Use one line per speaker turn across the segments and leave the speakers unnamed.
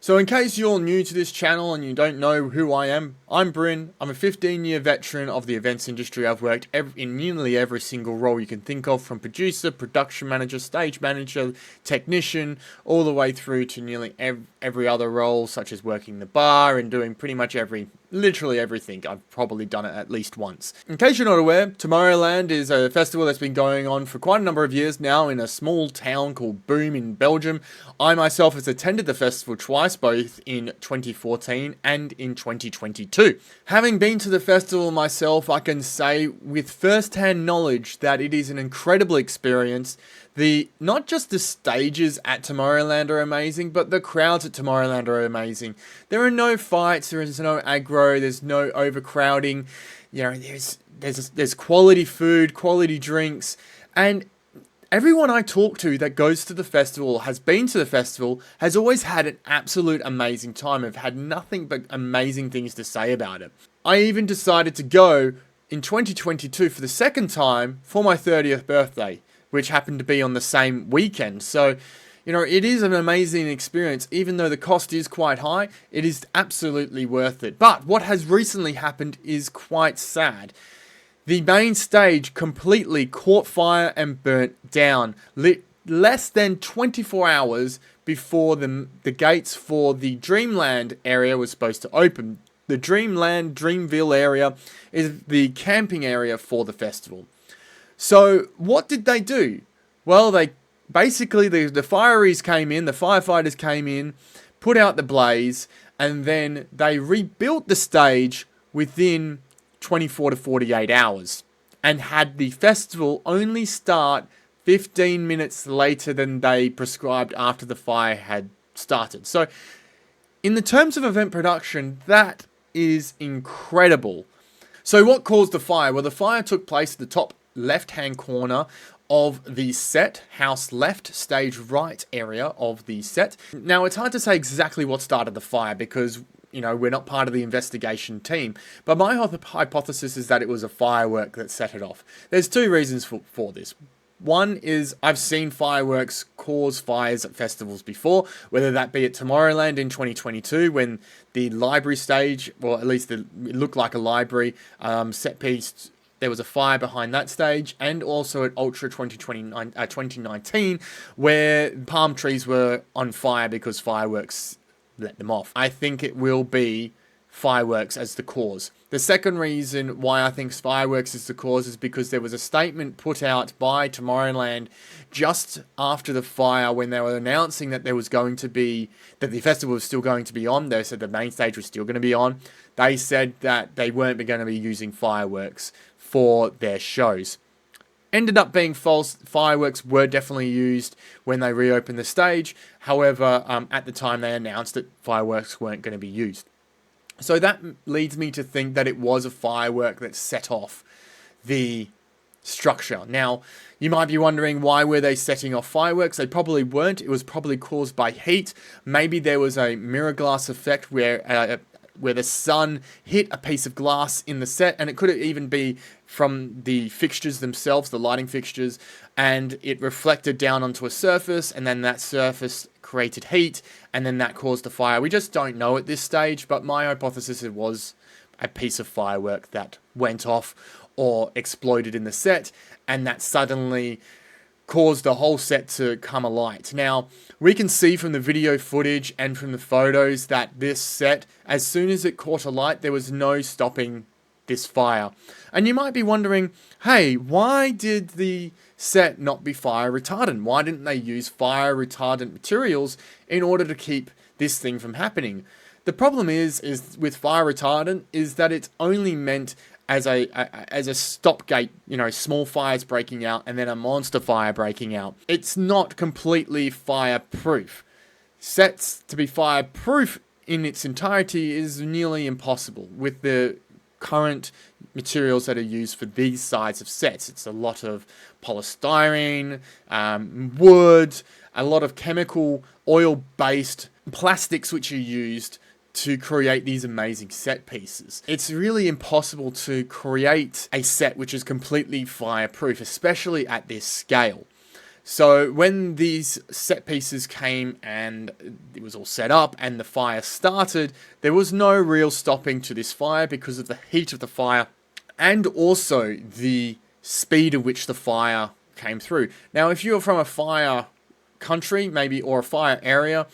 So in case you're new to this channel and you don't know who I am, I'm Bryn. I'm a 15-year veteran of the events industry. I've worked in nearly every single role you can think of, from producer, production manager, stage manager, technician, all the way through to nearly every other role, such as working the bar and doing pretty much literally everything. I've probably done it at least once. In case you're not aware, Tomorrowland is a festival that's been going on for quite a number of years now in a small town called Boom in Belgium. I myself has attended the festival twice, both in 2014 and in 2022. Having been to the festival myself, I can say with first-hand knowledge that it is an incredible experience. Not just the stages at Tomorrowland are amazing, but the crowds at Tomorrowland are amazing. There are no fights, there is no aggro, there's no overcrowding. You know, there's quality food, quality drinks, and everyone I talk to that goes to the festival, has been to the festival, has always had an absolute amazing time. Have had nothing but amazing things to say about it. I even decided to go in 2022 for the second time for my 30th birthday, which happened to be on the same weekend. So, you know, it is an amazing experience. Even though the cost is quite high, it is absolutely worth it. But what has recently happened is quite sad. The main stage completely caught fire and burnt down less than 24 hours before the gates for the Dreamland area was supposed to open. The Dreamville area is the camping area for the festival. So what did they do? Well, they basically, the fireys came in, the firefighters came in, put out the blaze, and then they rebuilt the stage within 24 to 48 hours and had the festival only start 15 minutes later than they prescribed after the fire had started. So in the terms of event production, that is incredible. So what caused the fire? Well, the fire took place at the top left-hand corner of the set, house left, stage right area of the set. Now, it's hard to say exactly what started the fire because, you know, we're not part of the investigation team. But my hypothesis is that it was a firework that set it off. There's two reasons for this. One is I've seen fireworks cause fires at festivals before, whether that be at Tomorrowland in 2022 when the library stage, or at least it looked like a library set piece, there was a fire behind that stage, and also at Ultra 2019, where palm trees were on fire because fireworks let them off. I think it will be fireworks as the cause. The second reason why I think fireworks is the cause is because there was a statement put out by Tomorrowland just after the fire when they were announcing that that the festival was still going to be on. They said the main stage was still going to be on. They said that they weren't going to be using fireworks for their shows. Ended up being false. Fireworks were definitely used when they reopened the stage. However, at the time they announced that fireworks weren't going to be used. So that leads me to think that it was a firework that set off the structure. Now, you might be wondering, why were they setting off fireworks? They probably weren't. It was probably caused by heat. Maybe there was a mirror glass effect where the sun hit a piece of glass in the set, and it could even be from the fixtures themselves, the lighting fixtures, and it reflected down onto a surface, and then that surface created heat, and then that caused the fire. We just don't know at this stage, but my hypothesis it was a piece of firework that went off or exploded in the set, and that suddenly caused the whole set to come alight. Now, we can see from the video footage and from the photos that this set, as soon as it caught alight, there was no stopping this fire. And you might be wondering, hey, why did the set not be fire retardant? Why didn't they use fire retardant materials in order to keep this thing from happening? The problem is with fire retardant is that it's only meant as a stopgate, you know, small fires breaking out and then a monster fire breaking out. It's not completely fireproof. Sets to be fireproof in its entirety is nearly impossible with the current materials that are used for these size of sets. It's a lot of polystyrene, wood, a lot of chemical oil-based plastics which are used to create these amazing set pieces. It's really impossible to create a set which is completely fireproof, especially at this scale. So when these set pieces came and it was all set up and the fire started, there was no real stopping to this fire because of the heat of the fire and also the speed at which the fire came through. Now, if you're from a fire country, maybe, or a fire area,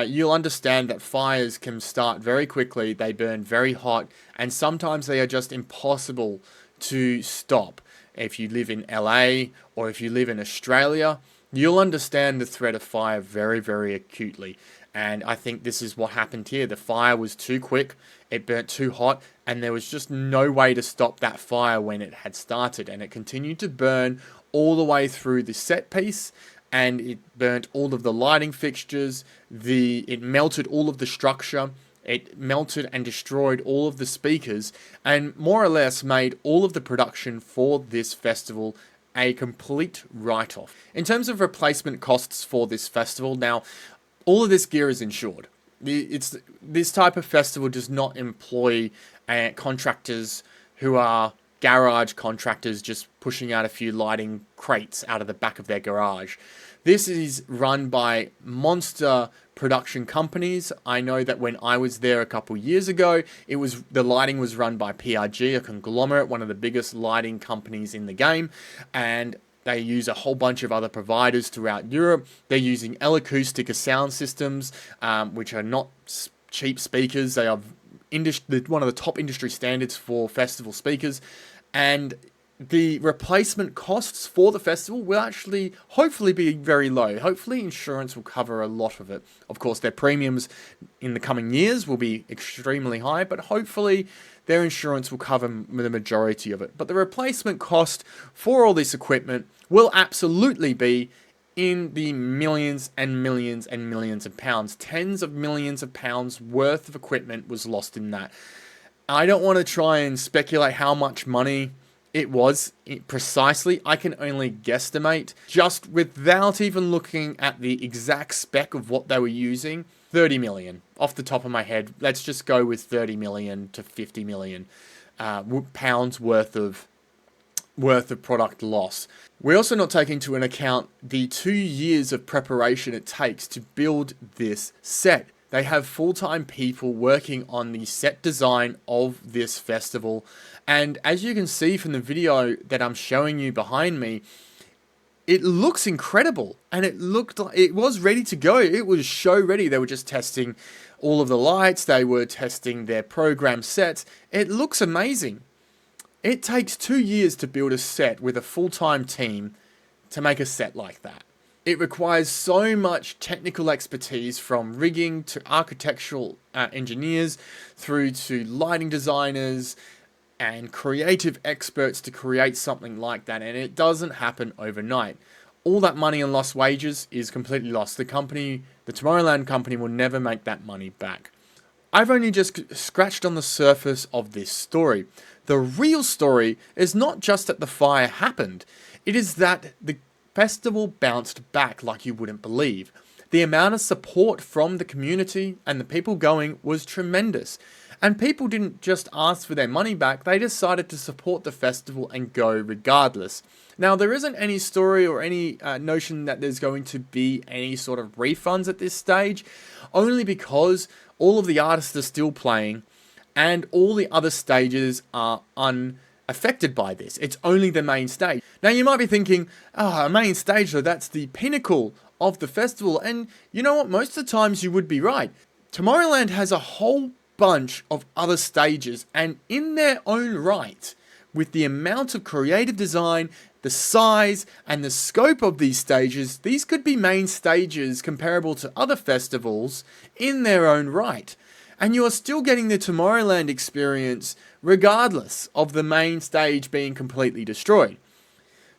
you'll understand that fires can start very quickly, they burn very hot, and sometimes they are just impossible to stop. If you live in LA or if you live in Australia, you'll understand the threat of fire very, very acutely. And I think this is what happened here. The fire was too quick, it burnt too hot, and there was just no way to stop that fire when it had started. And it continued to burn all the way through the set piece, and it burnt all of the lighting fixtures, it melted all of the structure, it melted and destroyed all of the speakers, and more or less made all of the production for this festival a complete write-off. In terms of replacement costs for this festival, now, all of this gear is insured. This type of festival does not employ contractors who are garage contractors just pushing out a few lighting crates out of the back of their garage. This is run by monster production companies. I know that when I was there a couple years ago, the lighting was run by PRG, a conglomerate, one of the biggest lighting companies in the game, and they use a whole bunch of other providers throughout Europe. They're using L-Acoustica sound systems, which are not cheap speakers. They are one of the top industry standards for festival speakers, and the replacement costs for the festival will actually hopefully be very low. Hopefully insurance will cover a lot of it. Of course, their premiums in the coming years will be extremely high, but hopefully their insurance will cover the majority of it. But the replacement cost for all this equipment will absolutely be in the millions and millions and millions of pounds. Tens of millions of pounds worth of equipment was lost in that. I don't want to try and speculate how much money it was precisely. I can only guesstimate, just without even looking at the exact spec of what they were using. 30 million off the top of my head. Let's just go with 30 million to 50 million pounds worth of product loss. We're also not taking into account the 2 years of preparation it takes to build this set. They have full-time people working on the set design of this festival. And as you can see from the video that I'm showing you behind me, it looks incredible. And it looked like it was ready to go. It was show ready. They were just testing all of the lights. They were testing their program sets. It looks amazing. It takes 2 years to build a set with a full-time team to make a set like that. It requires so much technical expertise, from rigging to architectural engineers through to lighting designers and creative experts to create something like that, and it doesn't happen overnight. All that money and lost wages is completely lost. The Tomorrowland company, will never make that money back. I've only just scratched on the surface of this story. The real story is not just that the fire happened, it is that the festival bounced back like you wouldn't believe. The amount of support from the community and the people going was tremendous. And people didn't just ask for their money back, they decided to support the festival and go regardless. Now, there isn't any story or any notion that there's going to be any sort of refunds at this stage, only because all of the artists are still playing and all the other stages are unaffected by this. It's only the main stage. Now, you might be thinking, a main stage, though, that's the pinnacle of the festival. And you know what? Most of the times you would be right. Tomorrowland has a whole bunch of other stages, and in their own right, with the amount of creative design, the size, and the scope of these stages, these could be main stages comparable to other festivals in their own right. And you are still getting the Tomorrowland experience regardless of the main stage being completely destroyed.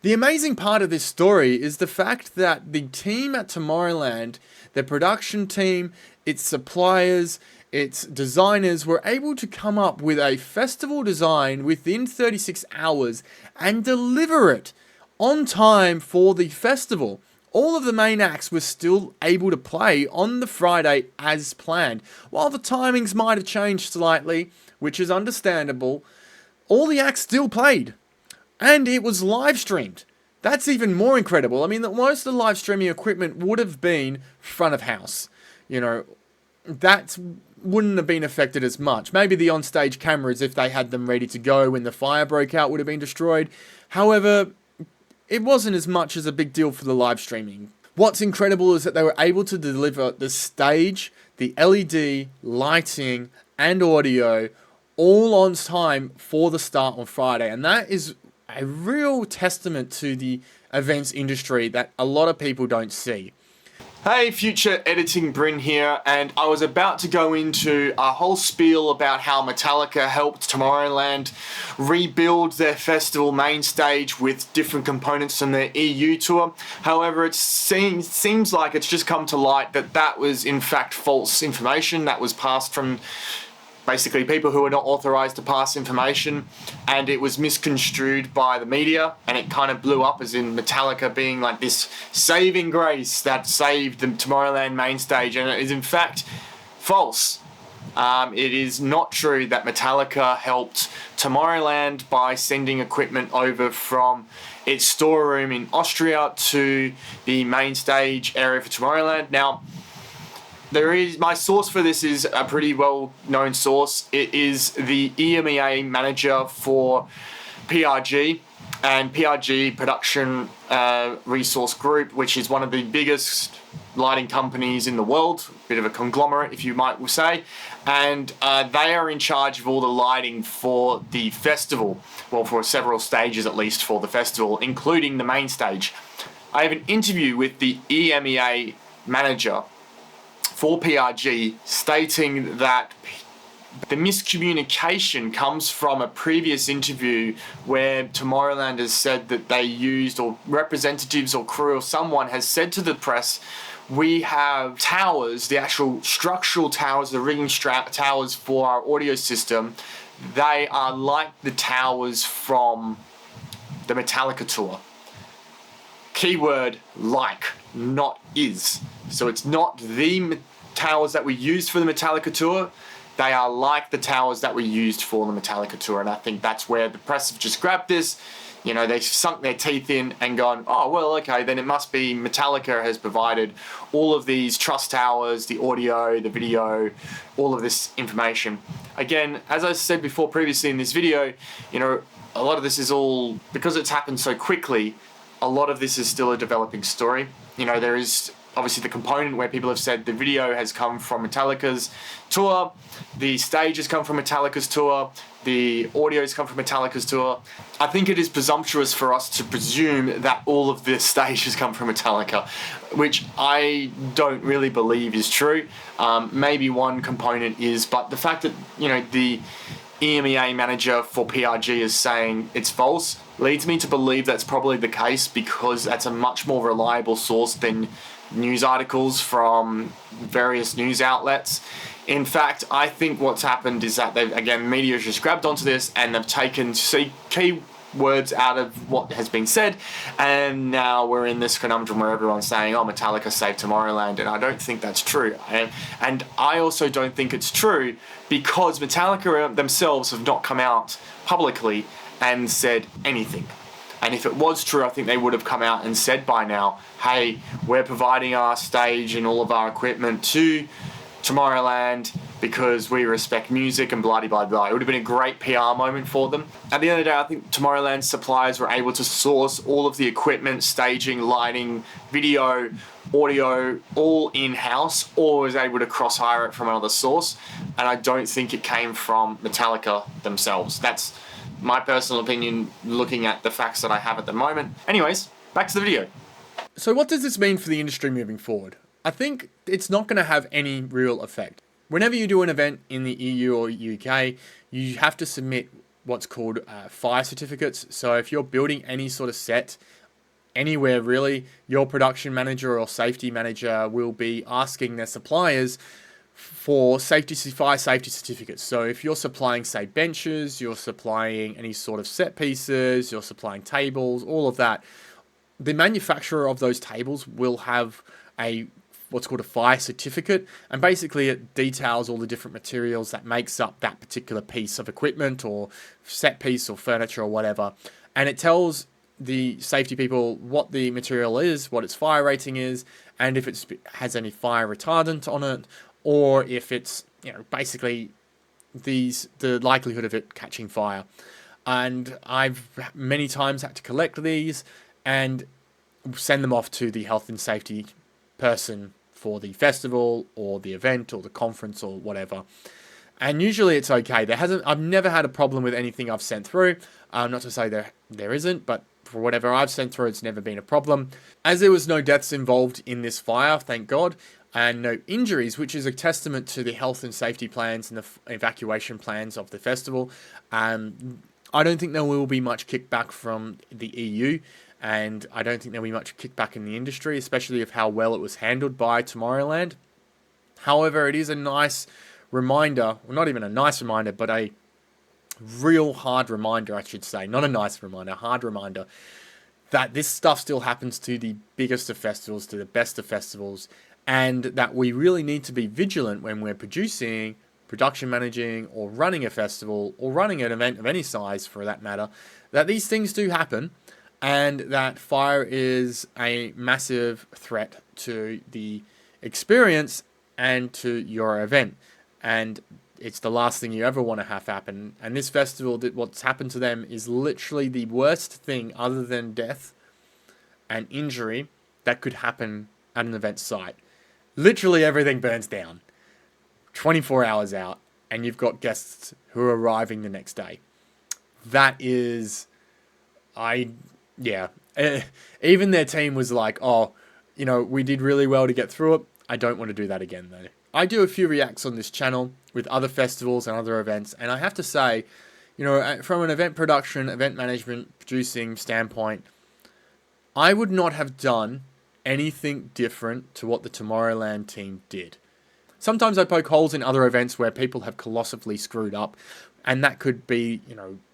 The amazing part of this story is the fact that the team at Tomorrowland, their production team, its suppliers, its designers, were able to come up with a festival design within 36 hours and deliver it on time for the festival. All of the main acts were still able to play on the Friday as planned. While the timings might have changed slightly, which is understandable, all the acts still played. And it was live streamed. That's even more incredible. I mean, most of the live streaming equipment would have been front of house. You know, that wouldn't have been affected as much. Maybe the on-stage cameras, if they had them ready to go when the fire broke out, would have been destroyed. However, it wasn't as much as a big deal for the live streaming. What's incredible is that they were able to deliver the stage, the LED, lighting, and audio all on time for the start on Friday. And that is a real testament to the events industry that a lot of people don't see. Hey, future editing Bryn here, and I was about to go into a whole spiel about how Metallica helped Tomorrowland rebuild their festival main stage with different components from their EU tour. However, it seems like it's just come to light that that was in fact false information that was passed from basically people who are not authorized to pass information, and it was misconstrued by the media, and it kind of blew up as in Metallica being like this saving grace that saved the Tomorrowland main stage, and it is in fact false. It is not true that Metallica helped Tomorrowland by sending equipment over from its storeroom in Austria to the main stage area for Tomorrowland. Now, my source for this is a pretty well-known source. It is the EMEA manager for PRG and PRG Production Resource Group, which is one of the biggest lighting companies in the world, a bit of a conglomerate, if you might say, and they are in charge of all the lighting for the festival, well, for several stages at least for the festival, including the main stage. I have an interview with the EMEA manager for PRG stating that the miscommunication comes from a previous interview where Tomorrowland has said that they used, or representatives or crew or someone has said to the press, we have towers, the actual structural towers, the rigging towers for our audio system. They are like the towers from the Metallica tour. Keyword like, not is. So it's not the towers that we used for the Metallica tour. They are like the towers that were used for the Metallica tour. And I think that's where the press have just grabbed this. You know, they've sunk their teeth in and gone, oh, well, okay, then it must be Metallica has provided all of these truss towers, the audio, the video, all of this information. Again, as I said before previously in this video, you know, a lot of this is all, because it's happened so quickly, a lot of this is still a developing story. You know, there is obviously the component where people have said the video has come from Metallica's tour, the stage has come from Metallica's tour, the audio has come from Metallica's tour. I think it is presumptuous for us to presume that all of this stage has come from Metallica, which I don't really believe is true. Maybe one component is, but the fact that, you know, the EMEA manager for PRG is saying it's false leads me to believe that's probably the case, because that's a much more reliable source than news articles from various news outlets. In fact, I think what's happened is that media has just grabbed onto this and they've taken key words out of what has been said, and now we're in this conundrum where everyone's saying, oh, Metallica saved Tomorrowland, and I don't think that's true. And I also don't think it's true because Metallica themselves have not come out publicly and said anything. And if it was true, I think they would have come out and said by now, hey, we're providing our stage and all of our equipment to Tomorrowland because we respect music and blah, blah, blah. It would have been a great PR moment for them. At the end of the day, I think Tomorrowland suppliers were able to source all of the equipment, staging, lighting, video, audio, all in-house, or was able to cross-hire it from another source. And I don't think it came from Metallica themselves. That's my personal opinion, looking at the facts that I have at the moment. Anyways, back to the video. So what does this mean for the industry moving forward? I think it's not going to have any real effect. Whenever you do an event in the EU or UK, you have to submit what's called fire certificates. So if you're building any sort of set anywhere really, your production manager or safety manager will be asking their suppliers for fire safety certificates. So if you're supplying, say, benches, you're supplying any sort of set pieces, you're supplying tables, all of that, the manufacturer of those tables will have what's called a fire certificate, and basically it details all the different materials that makes up that particular piece of equipment or set piece or furniture or whatever, and it tells the safety people what the material is, what its fire rating is, and if it has any fire retardant on it, or if it's, basically the likelihood of it catching fire. And I've many times had to collect these and send them off to the health and safety person for the festival or the event or the conference or whatever. And usually it's okay. I've never had a problem with anything I've sent through. Not to say there isn't, but for whatever I've sent through, it's never been a problem. As there was no deaths involved in this fire, thank God, and no injuries, which is a testament to the health and safety plans and the evacuation plans of the festival. I don't think there will be much kickback from the EU, and I don't think there will be much kickback in the industry, especially of how well it was handled by Tomorrowland. However, it is a nice reminder, well, not even a nice reminder, but a real hard reminder, I should say. Not a nice reminder, a hard reminder that this stuff still happens to the biggest of festivals, to the best of festivals, and that we really need to be vigilant when we're production managing, or running a festival, or running an event of any size for that matter, that these things do happen, and that fire is a massive threat to the experience and to your event. And it's the last thing you ever want to have happen. And this festival, what's happened to them is literally the worst thing other than death and injury that could happen at an event site. Literally everything burns down 24 hours out, and you've got guests who are arriving the next day. That is, even their team was like, we did really well to get through it. I don't want to do that again though. I do a few reacts on this channel with other festivals and other events, and I have to say, from an event production, event management, producing standpoint, I would not have done anything different to what the Tomorrowland team did. Sometimes I poke holes in other events where people have colossally screwed up, and that could be,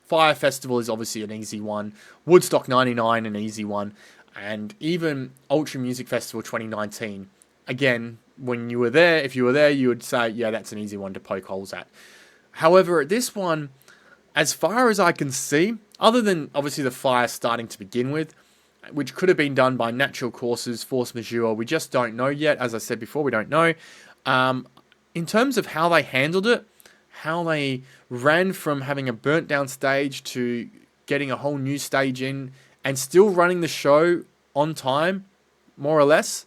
Fire Festival is obviously an easy one, Woodstock 99 an easy one, and even Ultra Music Festival 2019. Again, when you were there, if you were there, you would say, yeah, that's an easy one to poke holes at. However, at this one, as far as I can see, other than obviously the fire starting to begin with, which could have been done by natural causes, force majeure, we just don't know yet. As I said before, we don't know. In terms of how they handled it, how they ran from having a burnt down stage to getting a whole new stage in and still running the show on time, more or less,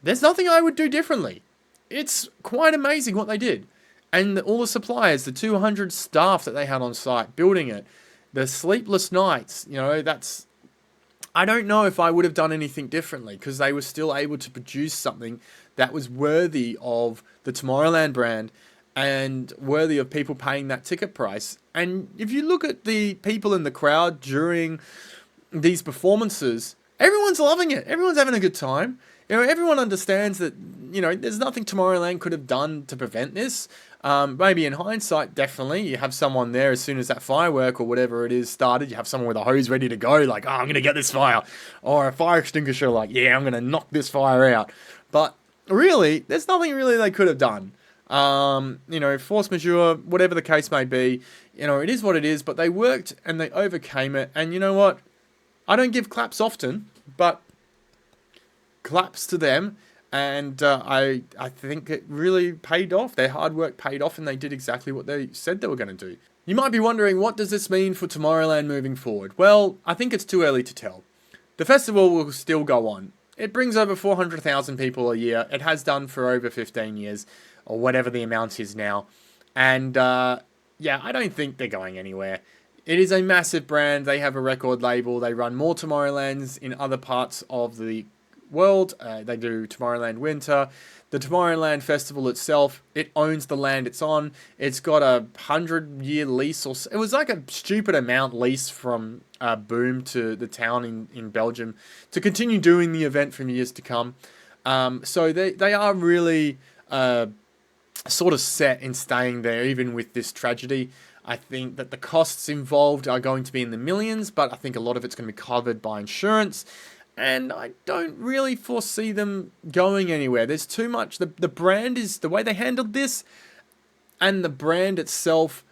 there's nothing I would do differently. It's quite amazing what they did. And all the suppliers, the 200 staff that they had on site building it, the sleepless nights, I don't know if I would have done anything differently, because they were still able to produce something that was worthy of the Tomorrowland brand and worthy of people paying that ticket price. And if you look at the people in the crowd during these performances, everyone's loving it. Everyone's having a good time. Everyone understands that, there's nothing Tomorrowland could have done to prevent this. Maybe in hindsight, definitely, you have someone there as soon as that firework or whatever it is started, you have someone with a hose ready to go, like, I'm going to get this fire. Or a fire extinguisher, like, yeah, I'm going to knock this fire out. But really, there's nothing really they could have done. Force majeure, whatever the case may be, it is what it is, but they worked and they overcame it. And you know what? I don't give claps often, but claps to them, and I think it really paid off. Their hard work paid off, and they did exactly what they said they were going to do. You might be wondering, what does this mean for Tomorrowland moving forward? Well, I think it's too early to tell. The festival will still go on. It brings over 400,000 people a year. It has done for over 15 years, or whatever the amount is now. And I don't think they're going anywhere. It is a massive brand. They have a record label. They run more Tomorrowlands in other parts of the world. They do Tomorrowland Winter. The Tomorrowland Festival itself, it owns the land it's on. It's got a 100-year lease, or it was like a stupid amount lease from Boom to the town in Belgium to continue doing the event for years to come. So they are really sort of set in staying there, even with this tragedy. I think that the costs involved are going to be in the millions, but I think a lot of it's going to be covered by insurance. And I don't really foresee them going anywhere. There's too much. The brand is, the way they handled this, and the brand itself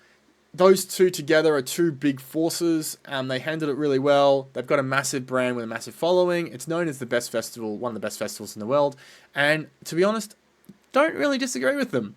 those two together are two big forces. They handled it really well. They've got a massive brand with a massive following. It's known as the best festival, one of the best festivals in the world. And to be honest, don't really disagree with them.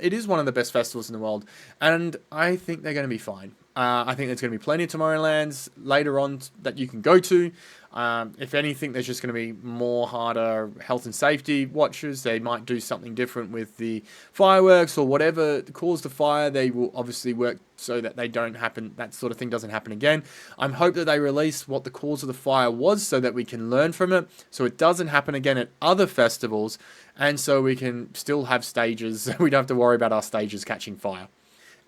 It is one of the best festivals in the world, and I think they're going to be fine. I think there's going to be plenty of Tomorrowlands later on that you can go to. If anything, there's just going to be more harder health and safety watches. They might do something different with the fireworks or whatever caused the fire. They will obviously work so that they don't happen. That sort of thing doesn't happen again. I hope that they release what the cause of the fire was so that we can learn from it, so it doesn't happen again at other festivals, and so we can still have stages. We don't have to worry about our stages catching fire.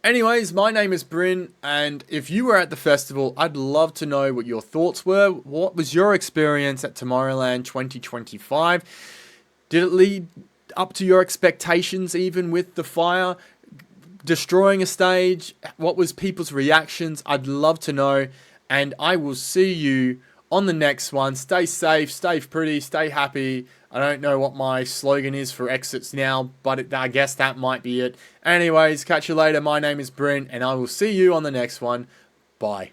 Anyways, my name is Bryn, and if you were at the festival, I'd love to know what your thoughts were. What was your experience at Tomorrowland 2025? Did it lead up to your expectations, even with the fire destroying a stage? What was people's reactions? I'd love to know, and I will see you on the next one. Stay safe, stay pretty, stay happy. I don't know what my slogan is for exits now, but I guess that might be it. Anyways, catch you later. My name is Bryn, and I will see you on the next one. Bye.